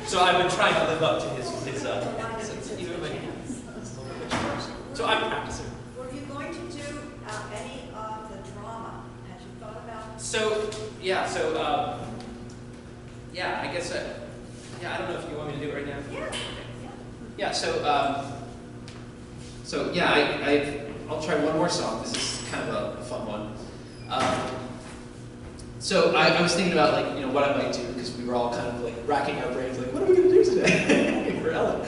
So I've been trying to live up to his even when so I'm practicing. Were you going to do any of the drama? Had you thought about? So yeah, I guess yeah, I don't know if you want me to do it right now. Yeah. Yeah. So yeah, I'll try one more song. This is kind of a fun one. So I was thinking about what I might do, because we were all kind of like racking our brains, like, what are we going to do today for Ellen?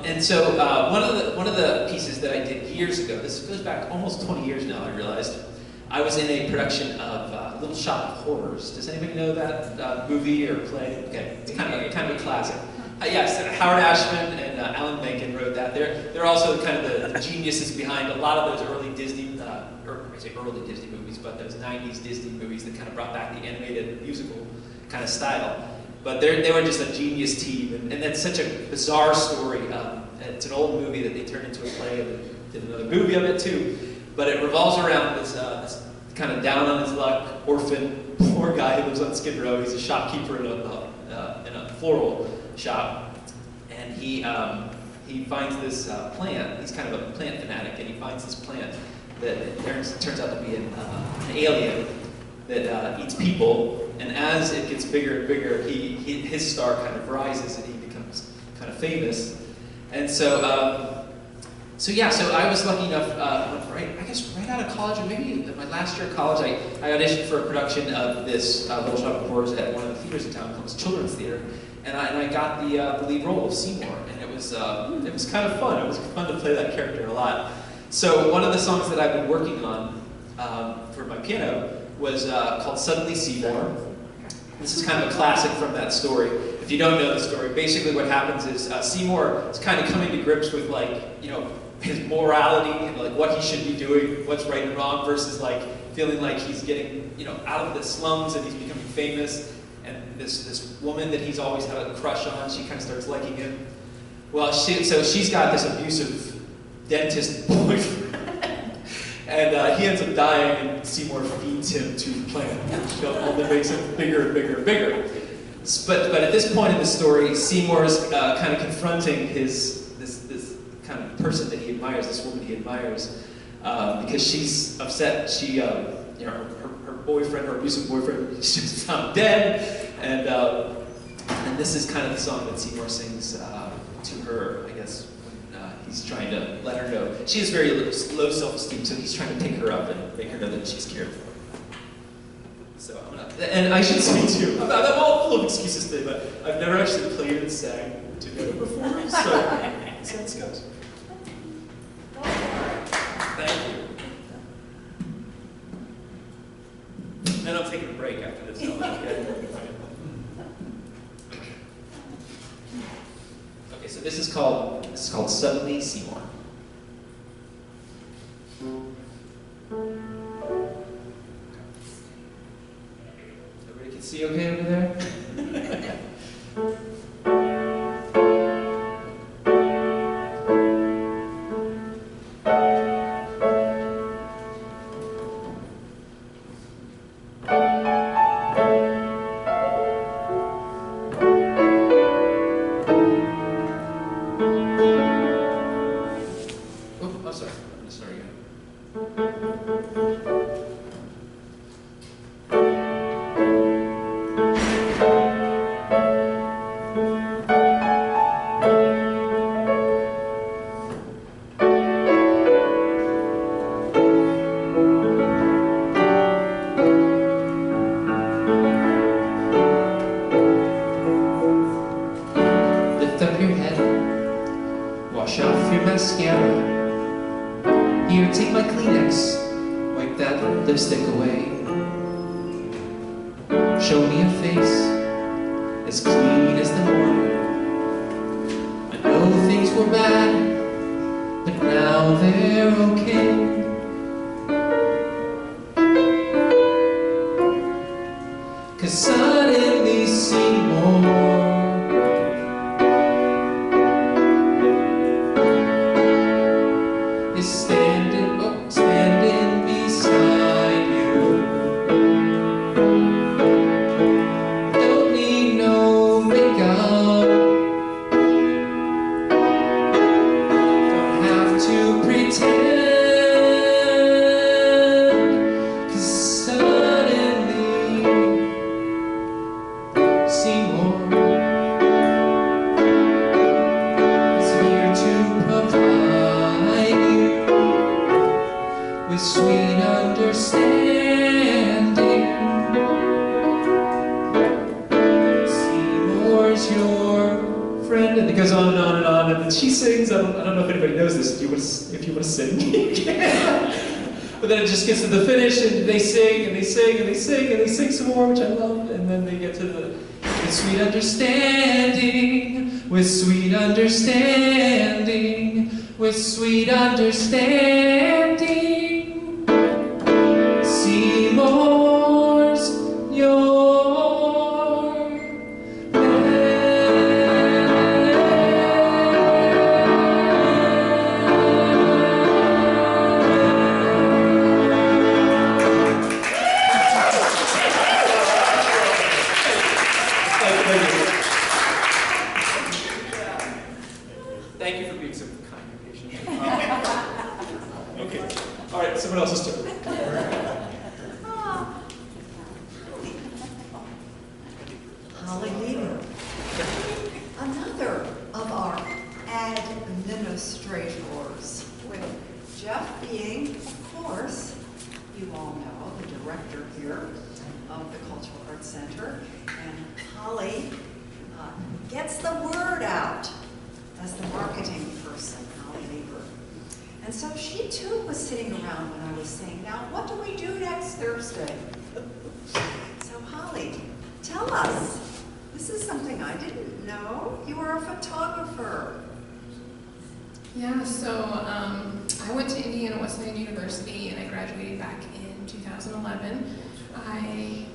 And so one of the pieces that I did years ago, this goes back almost 20 years now, I realized. I was in a production of Little Shop of Horrors. Does anybody know that movie or play? Okay, it's kind of a classic. Yes, Howard Ashman and Alan Menken wrote that. They're also kind of the geniuses behind a lot of those early Disney, or I say early Disney movies, but those 90s Disney movies that kind of brought back the animated musical kind of style. But they were just a genius team, and that's such a bizarre story. It's an old movie that they turned into a play, and they did another movie of it too. But it revolves around this kind of down on his luck, orphan, poor guy who lives on Skid Row. He's a shopkeeper in a floral shop, and he finds this plant. He's kind of a plant fanatic, and he finds this plant that turns out to be an alien that eats people. And as it gets bigger and bigger, his star kind of rises, and he becomes kind of famous. And so I was lucky enough, right out of college, or maybe in my last year of college, I auditioned for a production of this Little Shop of Horrors at one of the theaters in town called Children's Theater. And I got the lead role of Seymour, and it was kind of fun. It was fun to play that character a lot. So one of the songs that I've been working on for my piano was called Suddenly Seymour. This is kind of a classic from that story. If you don't know the story, basically what happens is Seymour is kind of coming to grips with his morality and what he should be doing, what's right and wrong, versus feeling like he's getting out of the slums and he's becoming famous. And this woman that he's always had a crush on, she kind of starts liking him. Well, so she's got this abusive dentist boyfriend, and he ends up dying, and Seymour feeds him to the plant, which only makes him bigger and bigger and bigger. But at this point in the story, Seymour's kind of confronting this kind of person that he admires, this woman he admires, because she's upset. She, her boyfriend, her abusive boyfriend, is just found dead, and this is kind of the song that Seymour sings to her, I guess, when he's trying to let her know. She has very low self-esteem, so he's trying to pick her up and make her know that she's cared for. So I'm gonna And I should say too, I'm all full of excuses today, but I've never actually played and sang together before, so sense goes. Thank you. Then I'm taking a break after this. Okay, so this is called Suddenly Seymour. Everybody can see okay over there? Here, take my Kleenex, wipe that lipstick away. Show me a face as clean as the morning. I know things were bad, but now they're okay. 'Cause suddenly Seymour is standing beside you. Don't need no makeup, don't have to pretend, 'cause suddenly Seymour is here to provide with sweet understanding. Seymour's your friend, and it goes on and on and on. And then she sings. I don't know if anybody knows this. If you want to sing, you can. But then it just gets to the finish, and they sing and they sing and they sing and they sing some more, which I love. And then they get to the with sweet understanding, with sweet understanding, with sweet understanding. Seymour's your Thank you for being so kind and patient. Okay. All right, someone else's turn. Holly Leader, another of our administrators, with Jeff being, of course, you all know, the director here of the Cultural Arts Center, and Holly gets the word out as the marketing person, Holly Lieber. And so she too was sitting around when I was saying, now what do we do next Thursday? So Holly, tell us. This is something I didn't know. You are a photographer. Yeah, so I went to Indiana Wesleyan University and I graduated back in 2011. I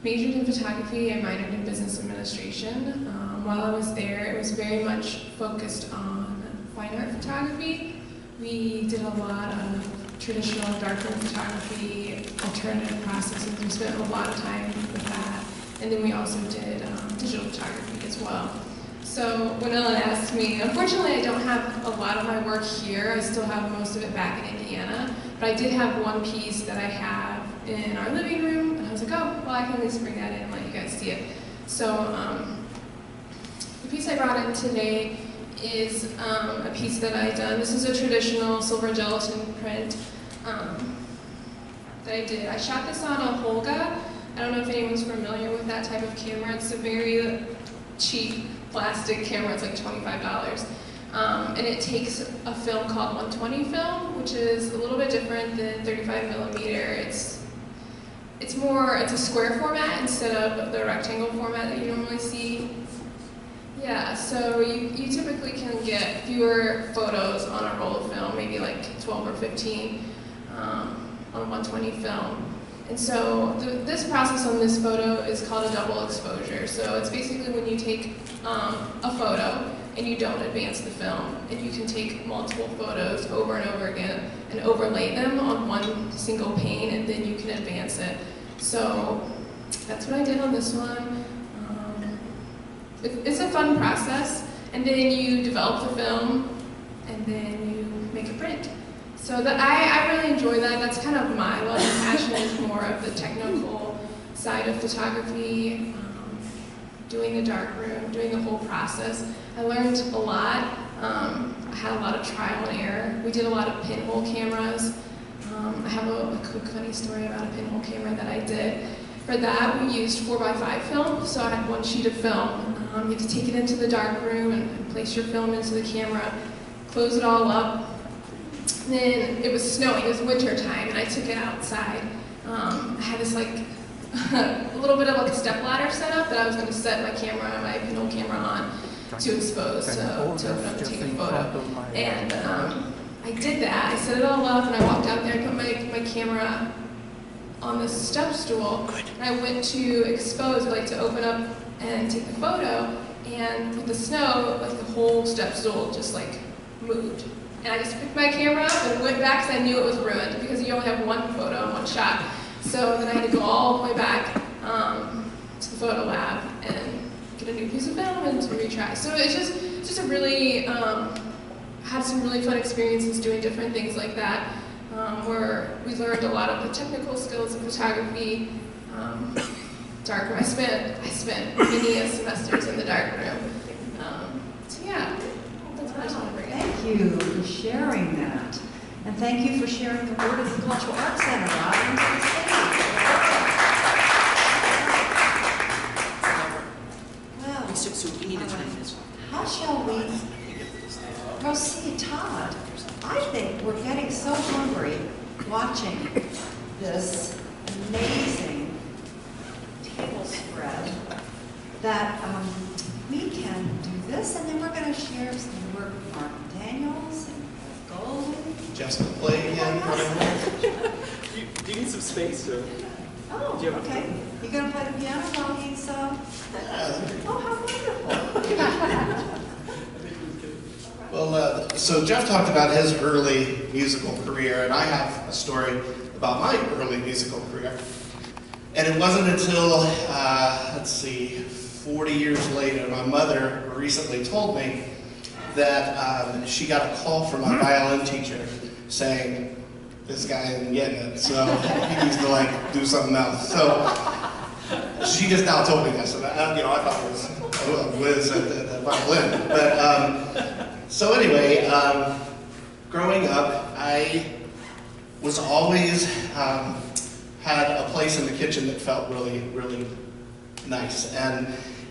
majored in photography and minored in business administration. While I was there, it was very much focused on fine art photography. We did a lot of traditional darkroom photography, alternative processes. We spent a lot of time with that. And then we also did digital photography as well. So when Ellen asked me, unfortunately I don't have a lot of my work here. I still have most of it back in Indiana. But I did have one piece that I have in our living room. And I was like, oh, well I can at least bring that in and let you guys see it. So the piece I brought in today is a piece that I've done. This is a traditional silver gelatin print that I did. I shot this on a Holga. I don't know if anyone's familiar with that type of camera. It's a very cheap plastic camera. It's like $25. And it takes a film called 120 film, which is a little bit different than 35 millimeter. It's a square format instead of the rectangle format that you normally see. Yeah, so you typically can get fewer photos on a roll of film, maybe like 12 or 15 on 120 film. And so this process on this photo is called a double exposure. So it's basically when you take a photo and you don't advance the film, and you can take multiple photos over and over again and overlay them on one single pane, and then you can advance it. So that's what I did on this one. It's a fun process, and then you develop the film, and then you make a print. So I really enjoy that. That's kind of my love and passion, is more of the technical side of photography, doing the darkroom, doing the whole process. I learned a lot. I had a lot of trial and error. We did a lot of pinhole cameras. I have a quick funny story about a pinhole camera that I did. For that, we used 4x5 film, so I had one sheet of film. You have to take it into the darkroom and place your film into the camera, close it all up. Then it was snowing, it was winter time, and I took it outside. I had this like a little bit of like a step ladder set up that I was going to set my camera, my pinhole camera on to expose, so to open up and take a photo. And I did that. I set it all up, and I walked out there and put my camera on this step stool. And I went to expose, like to open up and take the photo, and with the snow, like the whole step stool just like moved. And I just picked my camera up and went back because I knew it was ruined, because you only have one photo and one shot. So then I had to go all the way back to the photo lab and get a new piece of film and to retry. So it's just a really, had some really fun experiences doing different things like that, where we learned a lot of the technical skills of photography. Darkroom, I spent many semesters in the darkroom. So yeah, that's what I just want to bring up. Thank you for sharing that. And thank you for sharing the word of the Cultural Arts Center out into the stage. Well, So we need to turn this one. how shall we proceed, Todd? I think we're getting so hungry watching this amazing table spread that we can do this, and then we're going to share some work with Mark Daniels and Gold. Just to play again. Do you need some space? Or? Oh, Do you have a- okay. You going to play the piano while he's, oh, how wonderful. Well, so Jeff talked about his early musical career, and I have a story about my early musical career. And it wasn't until, 40 years later, my mother recently told me that she got a call from my violin teacher saying, this guy isn't getting it, so he needs to like do something else. So she just now told me this, and I thought it was a whiz at the violin. But so anyway, growing up, I was always had a place in the kitchen that felt really, really nice, and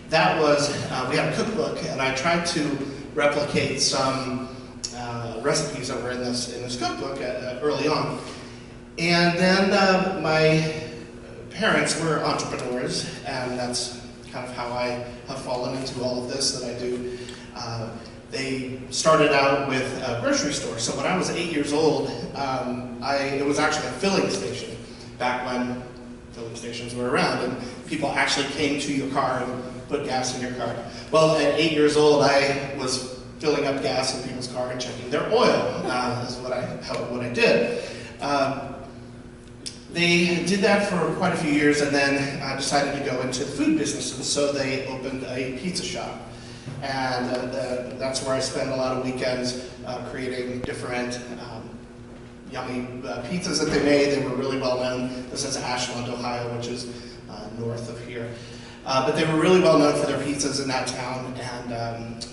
that was we had a cookbook, and I tried to replicate some recipes that were in this cookbook early on. And then my parents were entrepreneurs, and that's kind of how I have fallen into all of this that I do. They started out with a grocery store. So when I was 8 years old, it was actually a filling station, back when filling stations were around, and people actually came to your car and put gas in your car. Well, at 8 years old, I was filling up gas in people's car and checking their oil. That's what I did. They did that for quite a few years, and then decided to go into the food business, and so they opened a pizza shop. And that's where I spent a lot of weekends creating different yummy pizzas that they made. They were really well known. This is Ashland, Ohio, which is north of here. But they were really well known for their pizzas in that town,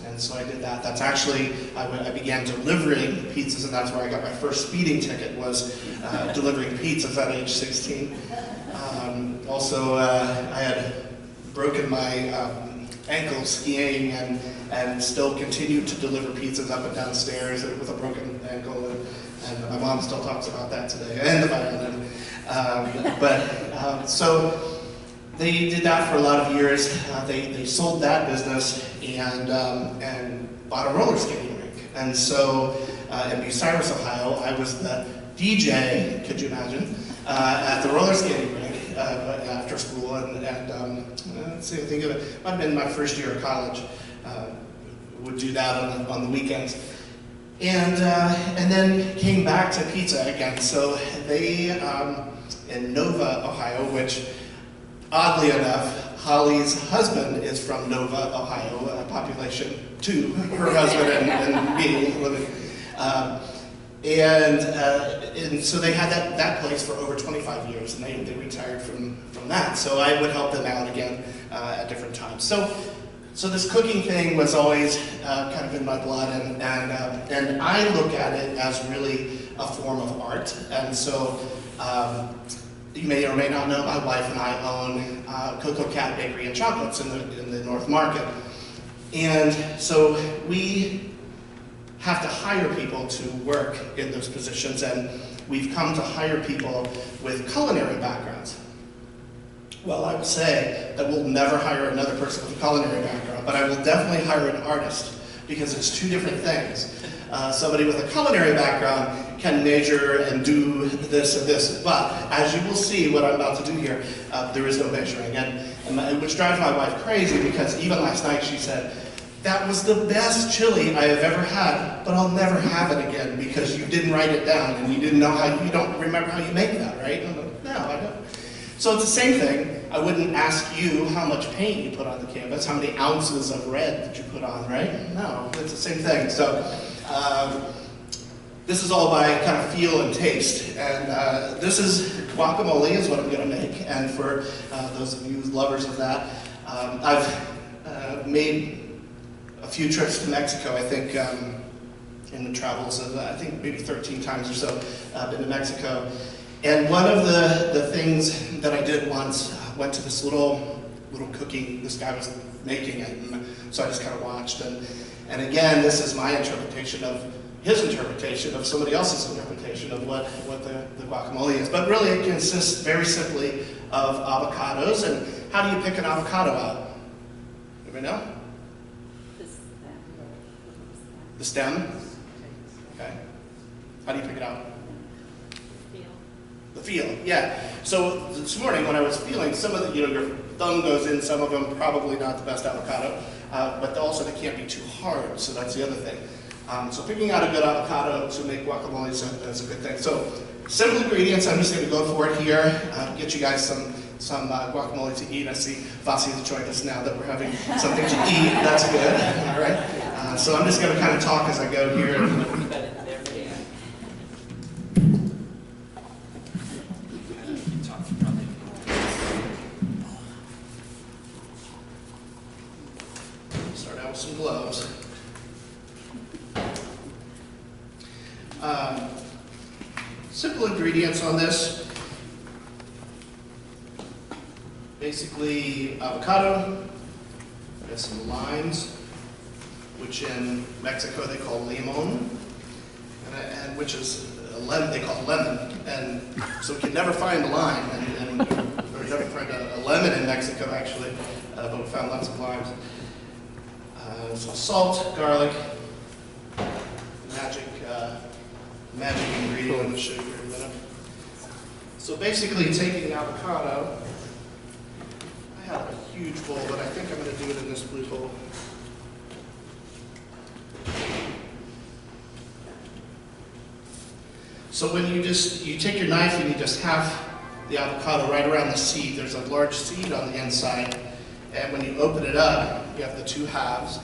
and so I did that. That's actually, I began delivering pizzas, and that's where I got my first speeding ticket, was delivering pizzas at age 16. Also, I had broken my ankle skiing and still continued to deliver pizzas up and down stairs with a broken ankle, and my mom still talks about that today, and the violin. So they did that for a lot of years. They sold that business and bought a roller skating rink. And so in Bucyrus, Ohio, I was the DJ, could you imagine, at the roller skating rink after school. And let's see, I think it might have been my first year of college. Would do that on the weekends. And then came back to pizza again. So they, in Nova, Ohio, which oddly enough, Holly's husband is from Nova, Ohio, population 2, her husband and me living. And so they had that place for over 25 years, and they retired from that. So I would help them out again at different times. So this cooking thing was always kind of in my blood, and I look at it as really a form of art. And so you may or may not know, my wife and I own CAC Bakery and Chocolates in the North Market. And so we have to hire people to work in those positions, and we've come to hire people with culinary backgrounds. Well, I would say that we'll never hire another person with a culinary background, but I will definitely hire an artist, because it's two different things. Somebody with a culinary background can measure and do this and this, but as you will see what I'm about to do here, there is no measuring, which drives my wife crazy, because even last night she said, "That was the best chili I have ever had, but I'll never have it again because you didn't write it down and you didn't know you don't remember how you make that, right?" I'm like, "No, I don't." So it's the same thing. I wouldn't ask you how much paint you put on the canvas, how many ounces of red that you put on, right? No, it's the same thing. So this is all by kind of feel and taste. And this is guacamole is what I'm going to make. And for those of you lovers of that, I've made a few trips to Mexico, I think, in the travels of, I think maybe 13 times or so, been to Mexico. And one of the things that I did once, went to this little cooking, this guy was making it, and so I just kind of watched. And again, this is my interpretation of his interpretation of somebody else's interpretation of what the guacamole is. But really it consists very simply of avocados. And how do you pick an avocado out? Anybody know? The stem? Okay. How do you pick it out? The feel, yeah. So this morning when I was feeling, some of the, your thumb goes in, some of them probably not the best avocado, but also they can't be too hard, so that's the other thing. So picking out a good avocado to make guacamole is a good thing. So simple ingredients, I'm just going to go for it here, get you guys some guacamole to eat. I see Vasi has joined us now that we're having something to eat. That's good, all right? So I'm just going to kind of talk as I go here. Start out with some gloves. Simple ingredients on this. Basically avocado, we have some limes, which in Mexico they call limon, and which is a lemon, they call lemon. And so we can never find a lime, and or never find a lemon in Mexico actually, but we found lots of limes. So salt, garlic, magic ingredient, I'm going to show you here in a minute. So basically taking the avocado, I have a huge bowl, but I think I'm going to do it in this blue bowl. So when you take your knife and you just have the avocado right around the seed, there's a large seed on the inside, and when you open it up, you have the two halves.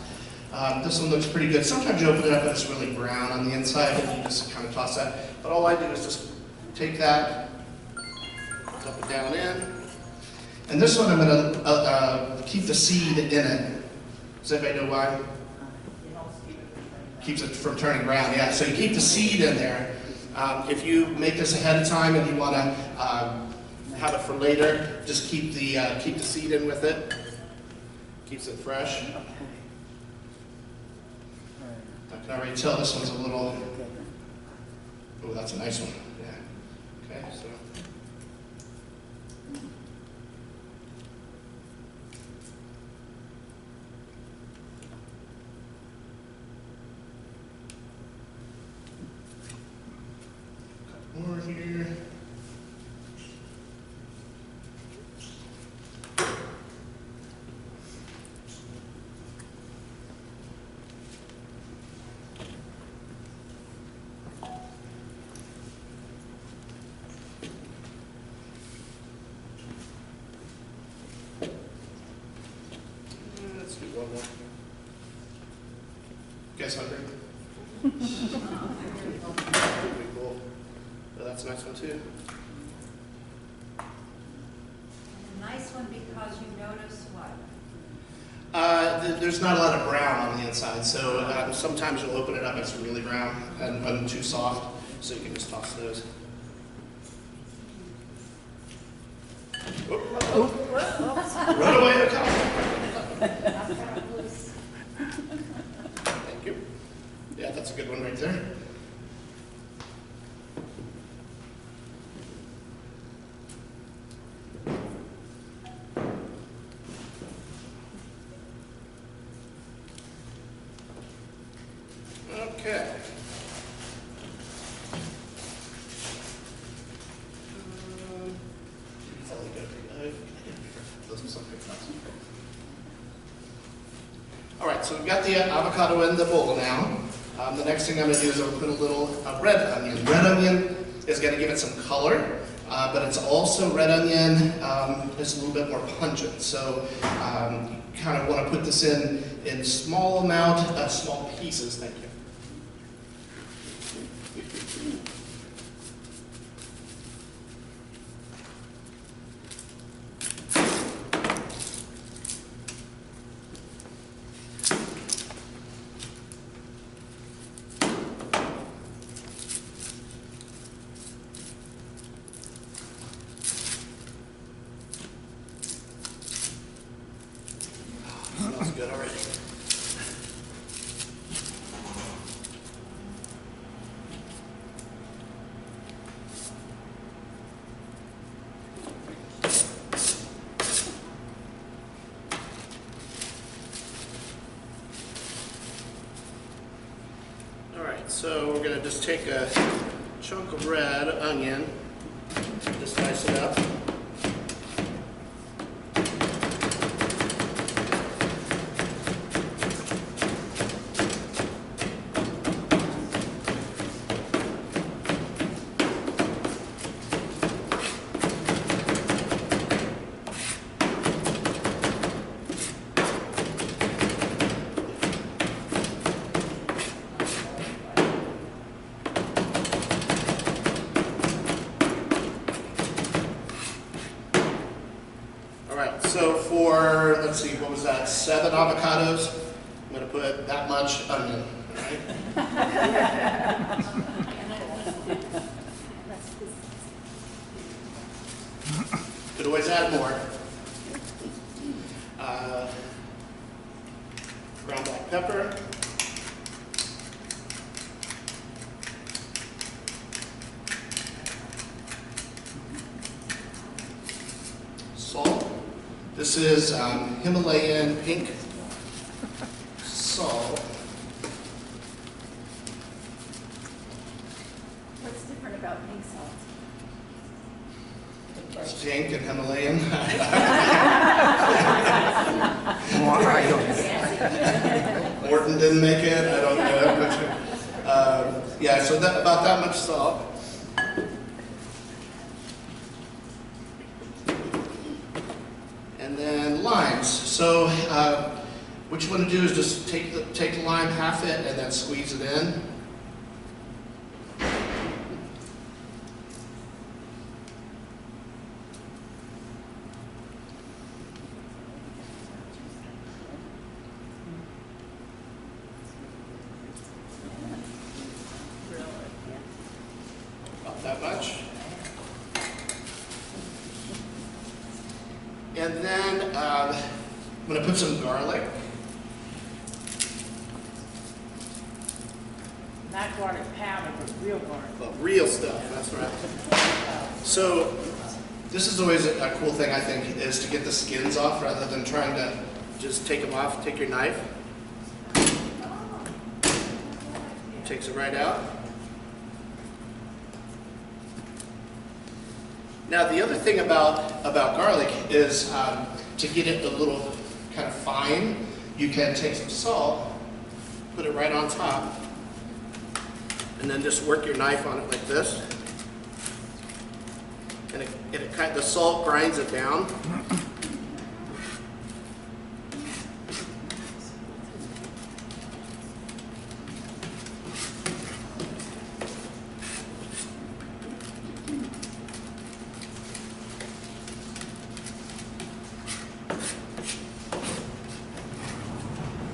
This one looks pretty good. Sometimes you open it up and it's really brown on the inside, and you just kind of toss that. But all I do is just take that, dump it down in. And this one I'm going to keep the seed in it. Does anybody know why? Keeps it from turning brown, yeah. So you keep the seed in there. If you make this ahead of time and you want to have it for later, just keep the seed in with it. Keeps it fresh. I can already tell this one's a little. Oh, that's a nice one. Yeah. Okay, so. More here. Let's do one more. Guys hungry? Pretty cool. Oh, that's a nice one too. A nice one because you notice what? There's not a lot of brown on the inside, so sometimes you'll open it up, it's really brown and too soft, so you can just toss those. Run away, Thank you. Yeah, that's a good one right there. Okay. All right, so we've got the avocado in the bowl now. The next thing I'm going to do is I'll put a little red onion. Red onion is going to give it some color, but it's also red onion is a little bit more pungent. So you kind of want to put this in small amount, small pieces. Thank you. Smells good already. All right, so we're going to just take a chunk of red onion, just dice it up. All right, so for, let's see, what was that, 7 avocados? I'm going to put that much onion, all right? Could always add more. Ground black pepper. Salt. This is Himalayan pink salt. What's different about pink salt? It's pink and Himalayan. Morton didn't make it, I don't know. But, yeah, so about that much salt. And then limes. So what you want to do is just take the lime, half it, and then squeeze it in. to put some garlic. Not garlic powder, but real garlic. But real stuff, that's right. So this is always a cool thing, I think, is to get the skins off rather than trying to just take them off. Take your knife. Takes it right out. Now the other thing about garlic is to get it a little kind of fine, you can take some salt, put it right on top, and then just work your knife on it like this. And the salt grinds it down.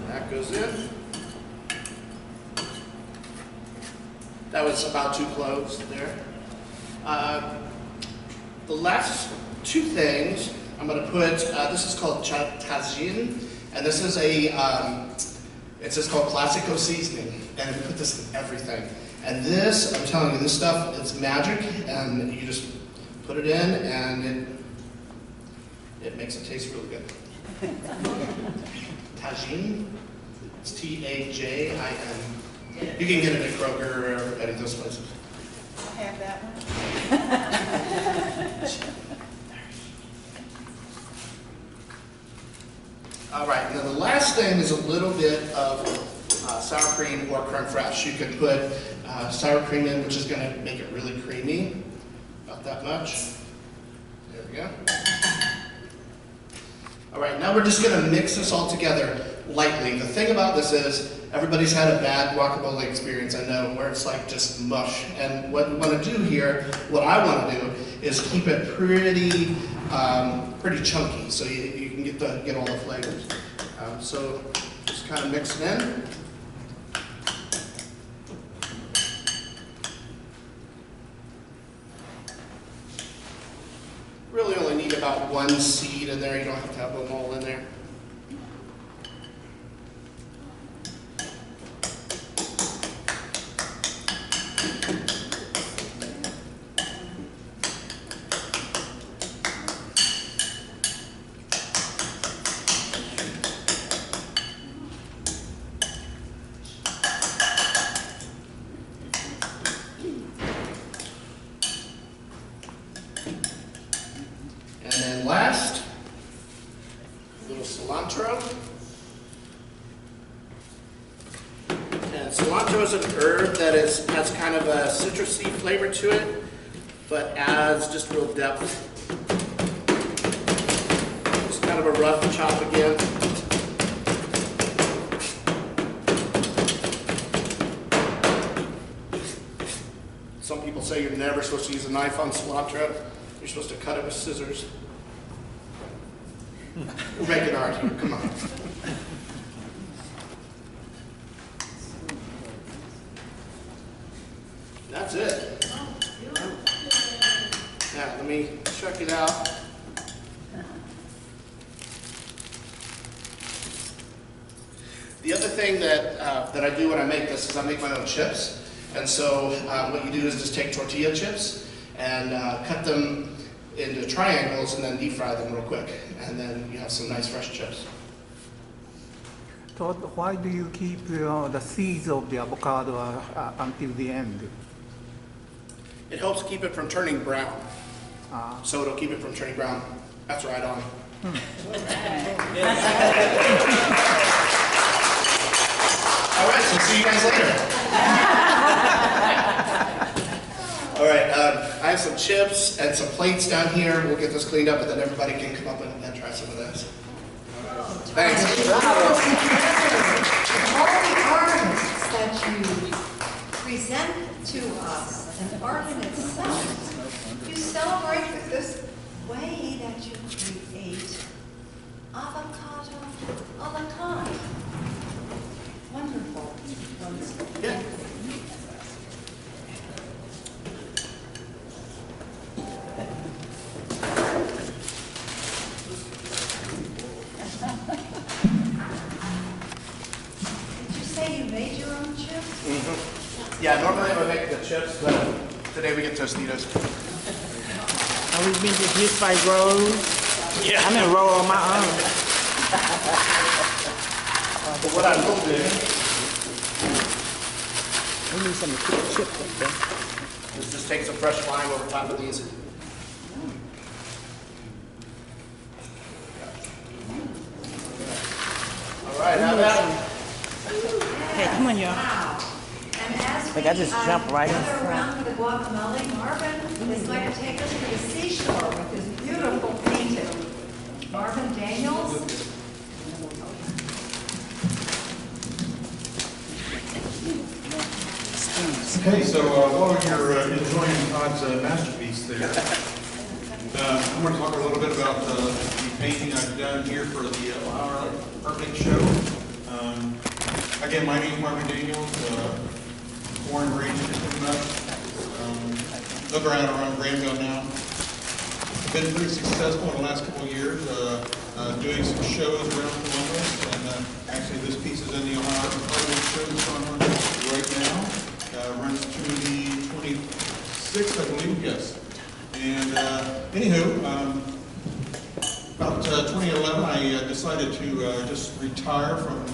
That goes in. That was about 2 cloves there. The last 2 things I'm going to put, this is called tagine, and this is it's just called Classico seasoning, and we put this in everything. And this, I'm telling you, this stuff, it's magic, and you just put it in, and it makes it taste really good. Tagine, it's T-A-J-I-N. You can get it at Kroger or any of those places. I have that one. All right, and then the last thing is a little bit of sour cream or creme fraiche. You can put sour cream in, which is going to make it really creamy, about that much. There we go. All right, now we're just going to mix this all together lightly. The thing about this is everybody's had a bad guacamole experience, I know, where it's like just mush. And what we want to do here, what I want to do, is keep it pretty chunky, so you can get all the flavors. So just kind of mix it in. Really only need about 1 seed in there. You don't have to have them all in there. And then last, a little cilantro. And cilantro is an herb that has kind of a citrusy flavor to it, but adds just real depth. Just kind of a rough chop again. Some people say you're never supposed to use a knife on cilantro. You're supposed to cut it with scissors. We're making art here, come on. That's it. Now, let me check it out. The other thing that I do when I make this is I make my own chips. And so what you do is just take tortilla chips and cut them into triangles and then deep fry them real quick. And then you have some nice fresh chips. So why do you keep the seeds of the avocado until the end? It helps keep it from turning brown. So it'll keep it from turning brown. That's right on. All right, so see you guys later. All right, I have some chips and some plates down here. We'll get this cleaned up, and then everybody can come up and try some of this. Thanks. All the artists that you present to us, and art in itself, you celebrate with this way that you create avocado a la carte. Wonderful. Wonderful. Yeah. Yeah, normally I would make the chips, but today we get Tostitos. Are we being confused by rows? Yeah. I'm in a row on my own. But what I will do We need some to keep the chips up there. is just take some fresh lime over top of these. All right, how about? Hey, come on, y'all. Wow. And as we Like, I just jumped right in gather front. around for the guacamole, Marvin is going to take us to the seashore with this beautiful painting. Marvin Daniels. Okay, so while you're enjoying Todd's masterpiece there, I'm going to talk a little bit about the painting I've done here for the Art Lake Show. Again, my name is Marvin Daniels, born and raised in Timbuktu. Live around Granville now. I've been pretty successful in the last couple of years doing some shows around Columbus, and actually this piece is in the Ohio Art Lake Show that's going on right now. Runs through the 26th, I believe, yes. And anywho, about 2011, I decided to just retire from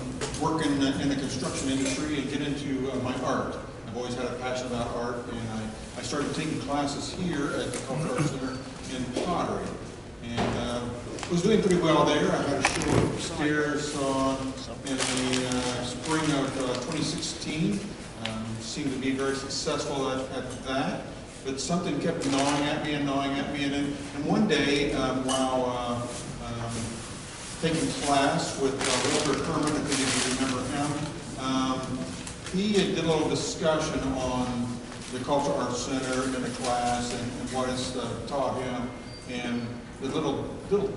working in the construction industry and get into my art. I've always had a passion about art, and I started taking classes here at the Cultural Arts Center in pottery. And was doing pretty well there. I had a show upstairs in the spring of 2016. Seemed to be very successful at that, but something kept gnawing at me, and one day, while taking class with Wilbur Herman, I think if you remember him, he did a little discussion on the Cultural Arts Center in the class and what it's taught him, and the little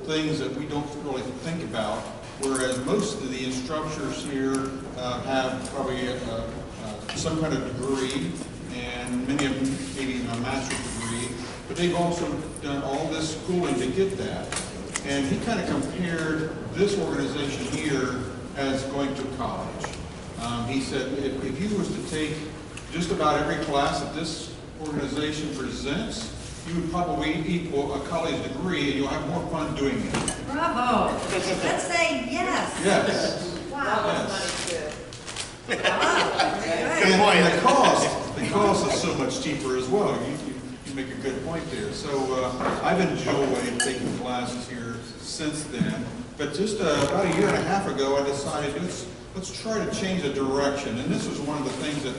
things that we don't really think about, whereas most of the instructors here have probably some kind of degree, and many of them maybe even a master's degree, but they've also done all this schooling to get that. And he kind of compared this organization here as going to college. He said if you was to take just about every class that this organization presents, you would probably equal a college degree, and you'll have more fun doing it. Bravo. Let's say yes. Yes. Wow. Yes. Good. And the cost is so much cheaper as well. You make a good point there. So I've enjoyed taking classes here since then. But just about a year and a half ago, I decided let's try to change the direction. And this was one of the things that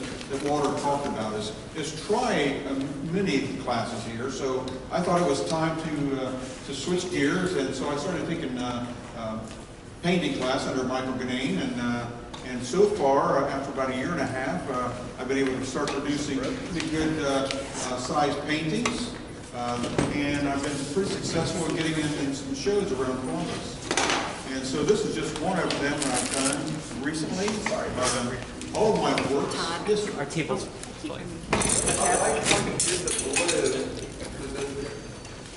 Walter talked about is try many classes here. So I thought it was time to switch gears, and so I started taking painting class under Michael Ganane, and so far, after about a year and a half, I've been able to start producing pretty good sized paintings, and I've been pretty successful in getting in some shows around Columbus. And so this is just one of them that I've done recently. All of my works. Our table's I like when you did the blue,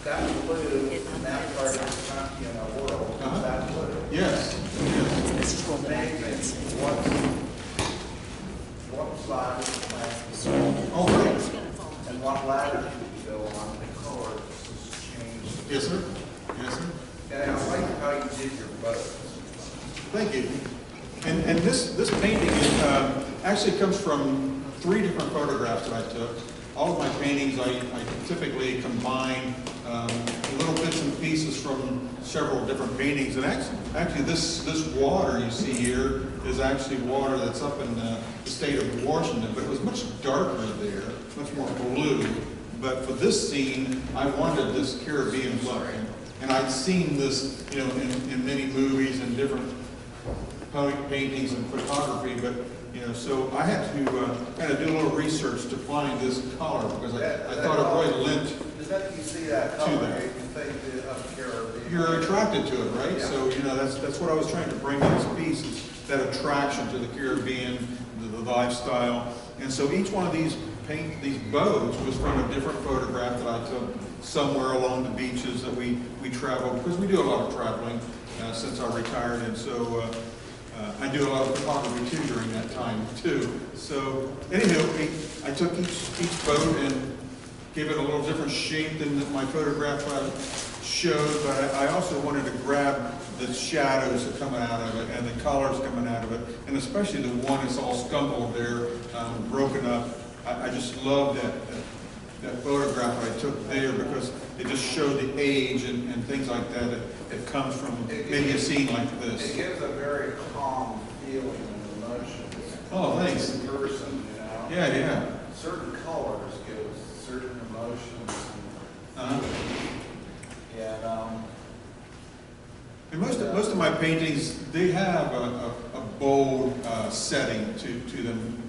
that blue in that part of the continental world, that blue. Yes. Amazing. What side is the last? Oh, great. And what ladder did you go on the color has changed? Yes, sir. Yes, sir. And I like how you did your boats. Thank you. And this painting actually comes from 3 different photographs that I took. All of my paintings, I typically combine little bits and pieces from several different paintings. And actually this water you see here is actually water that's up in the state of Washington, but it was much darker there, much more blue. But for this scene, I wanted this Caribbean look. And I'd seen this, in many movies and different paintings and photography, but so I had to kind of do a little research to find this color because I thought it really lent. Is that you see that color? You think of Caribbean. You're attracted to it, right? Yeah. So that's what I was trying to bring to this piece, is that attraction to the Caribbean, the lifestyle. And so each one of these boats was from a different photograph that I took somewhere along the beaches that we traveled, because we do a lot of traveling since I retired. And so I do a lot of photography too during that time too. So anywho, I took each boat and gave it a little different shape than my photograph showed, but I also wanted to grab the shadows that come out of it and the colors coming out of it, and especially the one that's all scumbled there, broken up. I just love that photograph that I took there because it just showed the age and things like that that comes from maybe a scene like this. It gives a very calm feeling and emotion. Oh, thanks. In person, you know. Yeah, yeah. Certain colors give certain emotions. Uh-huh. And And most of my paintings, they have a bold setting to them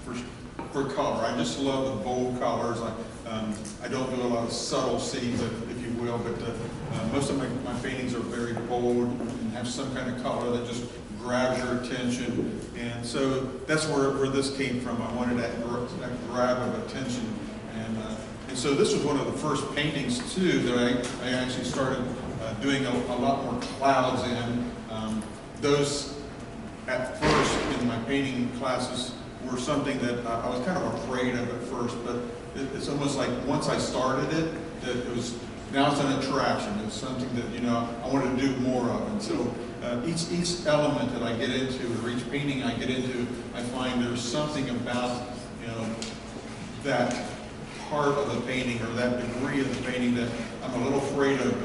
for color. I just love the bold colors. I don't do a lot of subtle scenes, if you will, but most of my paintings are very bold and have some kind of color that just grabs your attention. And so that's where this came from. I wanted that grab of attention. And so this was one of the first paintings, too, that I actually started doing a lot more clouds in. Those, at first, in my painting classes, were something that I was kind of afraid of at first, but it's almost like once I started it, that it was, now it's an attraction. It's something that, you know, I wanted to do more of. And so each element that I get into, or each painting I get into, I find there's something about, you know, that part of the painting or that degree of the painting that I'm a little afraid of.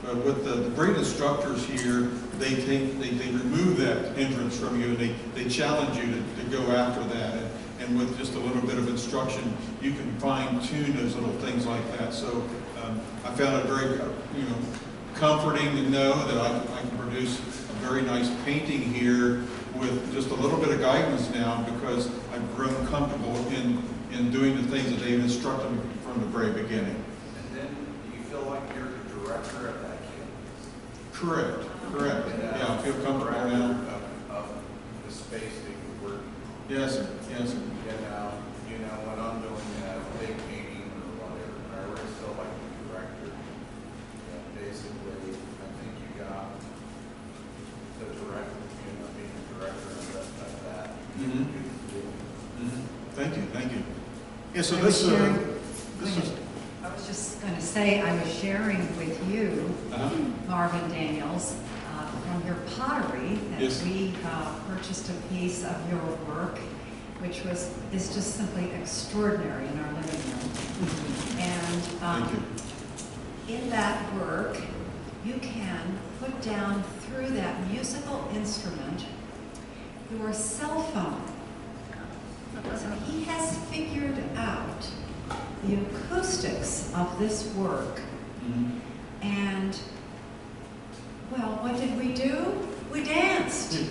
But with the great instructors here, they remove that hindrance from you, and they challenge you to go after that. And with just a little bit of instruction, you can fine-tune those little things like that. So I found it very, you know, comforting to know that I can produce a very nice painting here with just a little bit of guidance now, because I've grown comfortable in doing the things that they've instructed me from the very beginning. then do you feel like you're the director of that campus? Correct. Yeah, I feel comfortable now. Of the space that you work. Yes, sir. You know, when I'm doing a big meeting or whatever, I always feel like the director. Basically, I think you got the director, you know, being the director of that. Thank you. Yeah, so I this was is. I was just going to say, I was sharing with you, Marvin Daniels, from your pottery, that Yes. we purchased a piece of your work, which is just simply extraordinary in our living room. And Thank you. in that work, you can put down through that musical instrument your cell phone. So he has figured out the acoustics of this work. And, well, what did we do? We danced.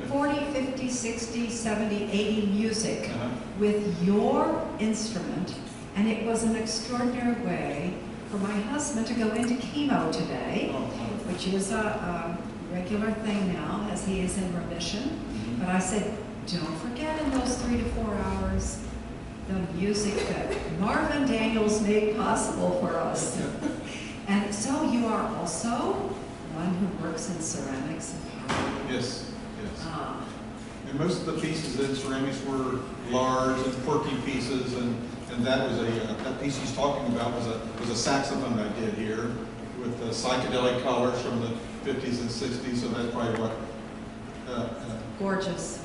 40, 50, 60, 70, 80 music with your instrument. And it was an extraordinary way for my husband to go into chemo today, which is a regular thing now, as he is in remission. But I said, don't forget in those 3 to 4 hours, the music that Marvin Daniels made possible for us. And so you are also one who works in ceramics and pottery. Yes. And most of the pieces in ceramics were large and quirky pieces, and that was that piece he's talking about was a saxophone I did here with psychedelic colors from the 50s and 60s. So that's probably what Gorgeous.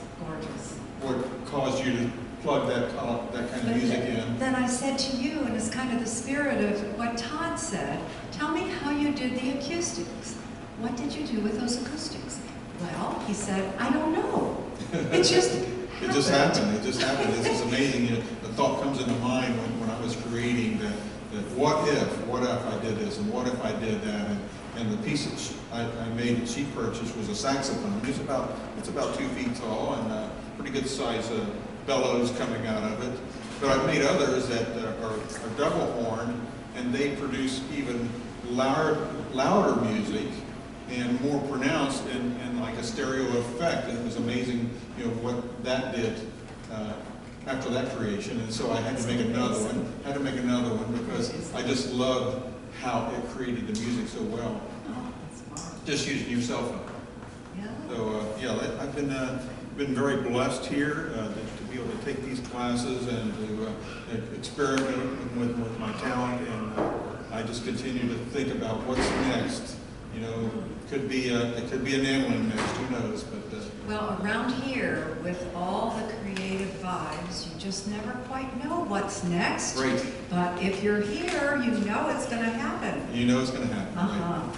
what caused you to plug that kind of music in. Then I said to you, and it's kind of the spirit of what Todd said, tell me how you did the acoustics. What did you do with those acoustics? Well, he said, I don't know. It just happened. It just happened. It's just amazing. You know, the thought comes into mind when I was creating that what if I did this, and what if I did that, and the piece that I made that she purchased was a saxophone. It's about 2 feet tall and pretty good size bellows coming out of it. But I've made others that are double horn, and they produce even louder music and more pronounced in like a stereo effect. And it was amazing, you know, what that did after that creation. And so I had to make another one. Because I just loved how it created the music so well. Just using your cell phone. Yeah. So, yeah, I've been very blessed here to be able to take these classes and to experiment with my talent, and I just continue to think about what's next. You know, it could be an Emlyn next, who knows? But well, around here, with all the creative vibes, you just never quite know what's next. Right. But if you're here, you know it's going to happen. you know it's going to happen. Uh-huh. Right?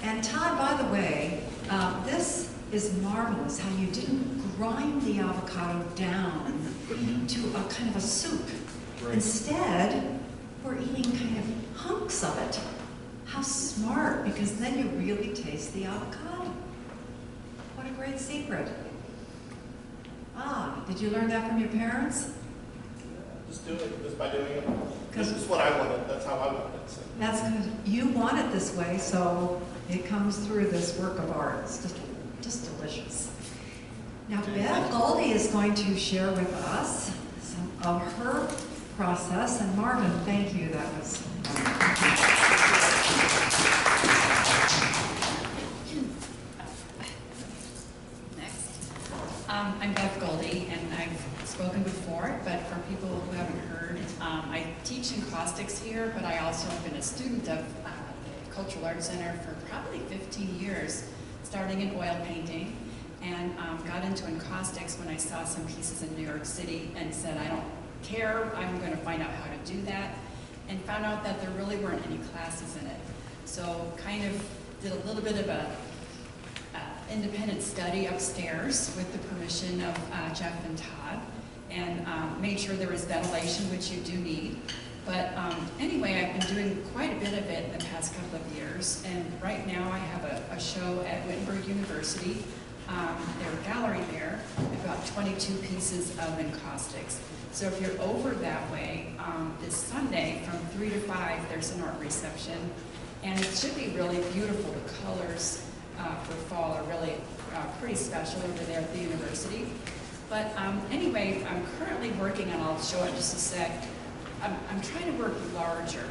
Yeah. And Todd, by the way, this is marvelous how you didn't grind the avocado down to a kind of a soup. Right. Instead, we're eating kind of hunks of it. How smart, because then you really taste the avocado. What a great secret. Ah, did you learn that from your parents? Just do it, just by doing it. 'Cause- This is what I wanted, that's how I wanted it. So. That's because you want it this way, so it comes through this work of art. It's just delicious. Now, Bev Goldie is going to share with us some of her process. And Marvin, thank you. That was Next. I'm Bev Goldie, and I've spoken before, but for people who haven't heard, I teach in caustics here, but I also have been a student of the Cultural Arts Center for probably 15 years, starting in oil painting, and got into encaustics when I saw some pieces in New York City and said, I don't care, I'm going to find out how to do that, and found out that there really weren't any classes in it. So kind of did a little bit of a independent study upstairs with the permission of Jeff and Todd, and made sure there was ventilation, which you do need. But anyway, I've been doing quite a bit of it in the past couple of years, and right now I have a show at Wittenberg University. Their gallery there, about 22 pieces of encaustics. So if you're over that way, this Sunday from 3 to 5, there's an art reception, and it should be really beautiful. The colors for fall are really pretty special over there at the university. But anyway, I'm currently working on, I'll show it in just a sec, I'm trying to work larger.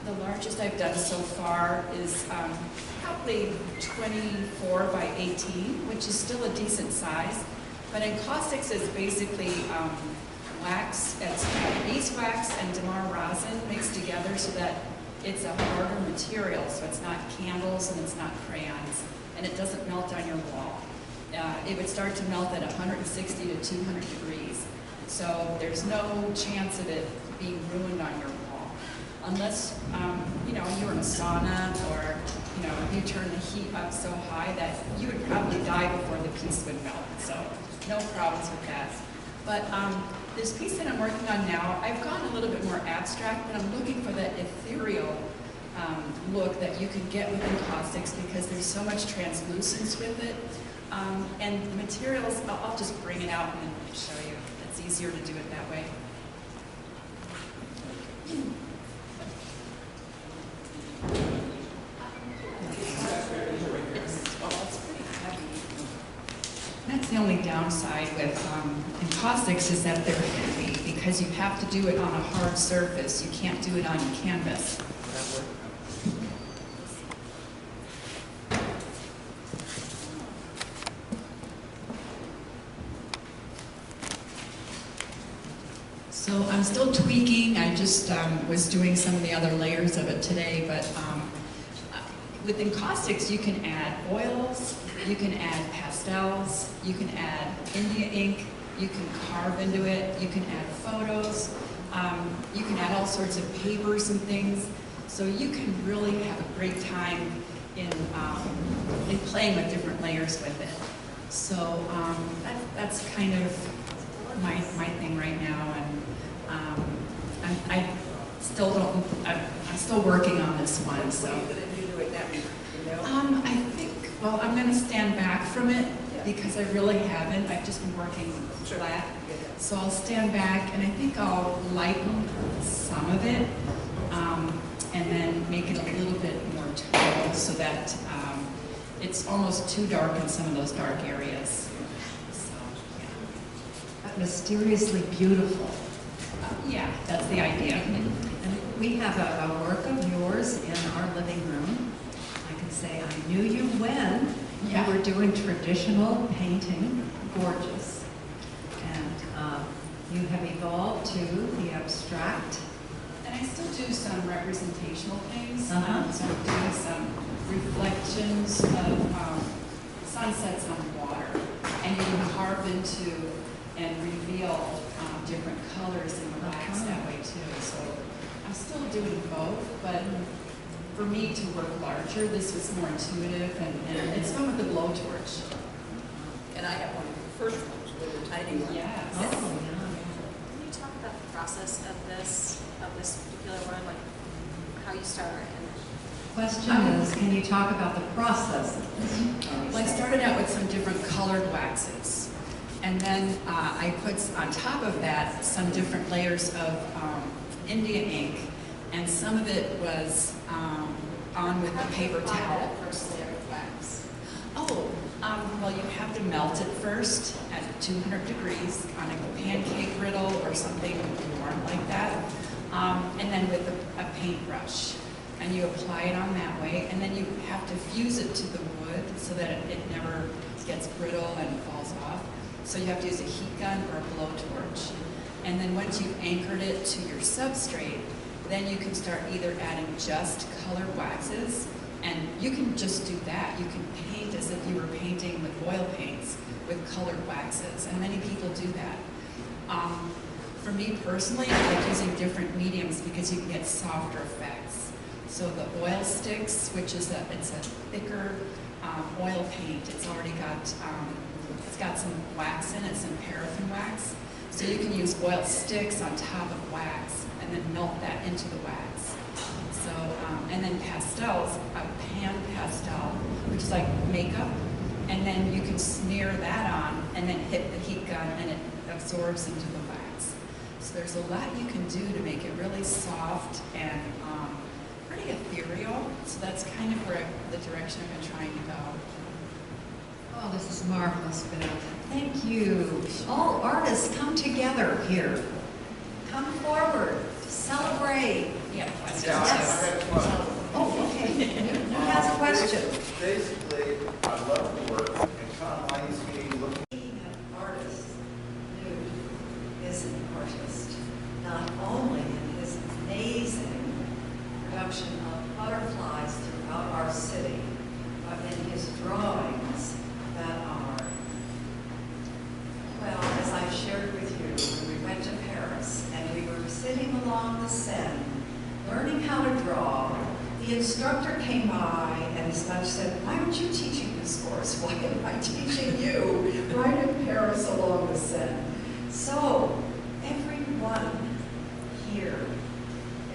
The largest I've done so far is probably 24 by 18, which is still a decent size. But encaustics is basically wax, it's beeswax and Damar rosin mixed together so that it's a harder material, so it's not candles and it's not crayons, and it doesn't melt on your wall. It would start to melt at 160 to 200 degrees, so there's no chance of it being ruined on your wall, unless you know, you're in a sauna, or you know, you turn the heat up so high that you would probably die before the piece would melt. So no problems with that. But this piece that I'm working on now, I've gone a little bit more abstract, but I'm looking for that ethereal look that you can get with encaustics, because there's so much translucence with it. And the materials, I'll just bring it out and then show you. It's easier to do it that way. That's the only downside with encaustics, is that they're heavy, because you have to do it on a hard surface. You can't do it on canvas. So I'm still tweaking. I just was doing some of the other layers of it today, but with encaustics you can add oils, you can add pastels, you can add India ink, you can carve into it, you can add photos, you can add all sorts of papers and things. So you can really have a great time in playing with different layers with it. So that's kind of my thing right now, and I'm still working on this one. So I think, well, I'm going to stand back from it because I really haven't. I've just been working flat. So I'll stand back, and I think I'll lighten some of it, and then make it a little bit more tonal so that it's almost too dark in some of those dark areas. So, yeah. mysteriously beautiful. Yeah, that's the idea. And we have a work of yours in our living room. I can say, I knew you when You were doing traditional painting, gorgeous. And you have evolved to the abstract. And I still do some representational things. Uh-huh. So I'm doing some reflections of sunsets on water. And you can carve into and reveal different colors in the wax Uh-huh. that way too. So I'm still doing both, but for me to work larger, this was more intuitive and it's fun with the blowtorch. And I have one of the first ones with a tiny one. Yes. Oh, yeah. Can you talk about the process of this particular one, like how you start and Question is, can you talk about the process of this? Well, I started out with some different colored waxes. And then I put on top of that some different layers of India ink. And some of it was on with the paper towel. that first layer of wax? Oh, well, you have to melt it first at 200 degrees on a pancake griddle or something warm like that. And then with a paintbrush. And you apply it on that way. And then you have to fuse it to the wood so that it never gets brittle and falls off. So you have to use a heat gun or a blowtorch. And then once you've anchored it to your substrate, then you can start either adding just colored waxes, and you can just do that. You can paint as if you were painting with oil paints with colored waxes, and many people do that. For me personally, I like using different mediums because you can get softer effects. So the oil sticks, which is it's a thicker oil paint. It's already got it's got some wax in it, some paraffin wax. So you can use oil sticks on top of wax and then melt that into the wax. So, and then pastels, a pan pastel, which is like makeup, and then you can smear that on and then hit the heat gun and it absorbs into the wax. So there's a lot you can do to make it really soft and pretty ethereal. So that's kind of where the direction I've been trying to go. Oh, this is marvelous, Beth. Thank you. All artists come together here. Come forward. Celebrate. Yeah, questions Yeah, I too. have one. Oh, okay. Who has a question? Basically, I love the work, and Tom reminds me looking. Being an artist, Nude is an artist, not only in his amazing production of butterflies throughout our city, but in his drawings that are, well, as I shared with you, when we went to Paris and we were sitting along the Seine, learning how to draw, the instructor came by and his lunch said, "Why aren't you teaching this course? Why am I teaching you right in Paris along the Seine?" So, everyone here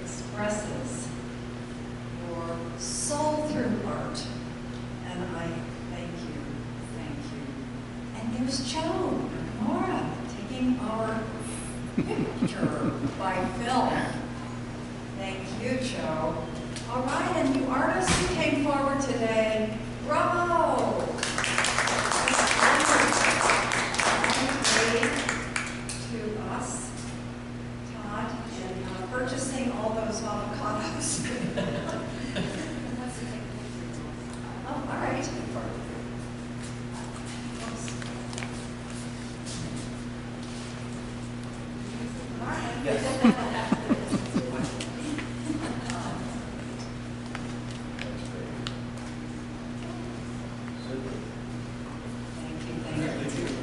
expresses your soul through art. And I thank you. And there's Joan and Nora taking our picture by film. Thank you, Joe. All right, and you artists who came forward today, bravo! To us, Todd, in purchasing all those avocados. Oh, all right. All right. Yes.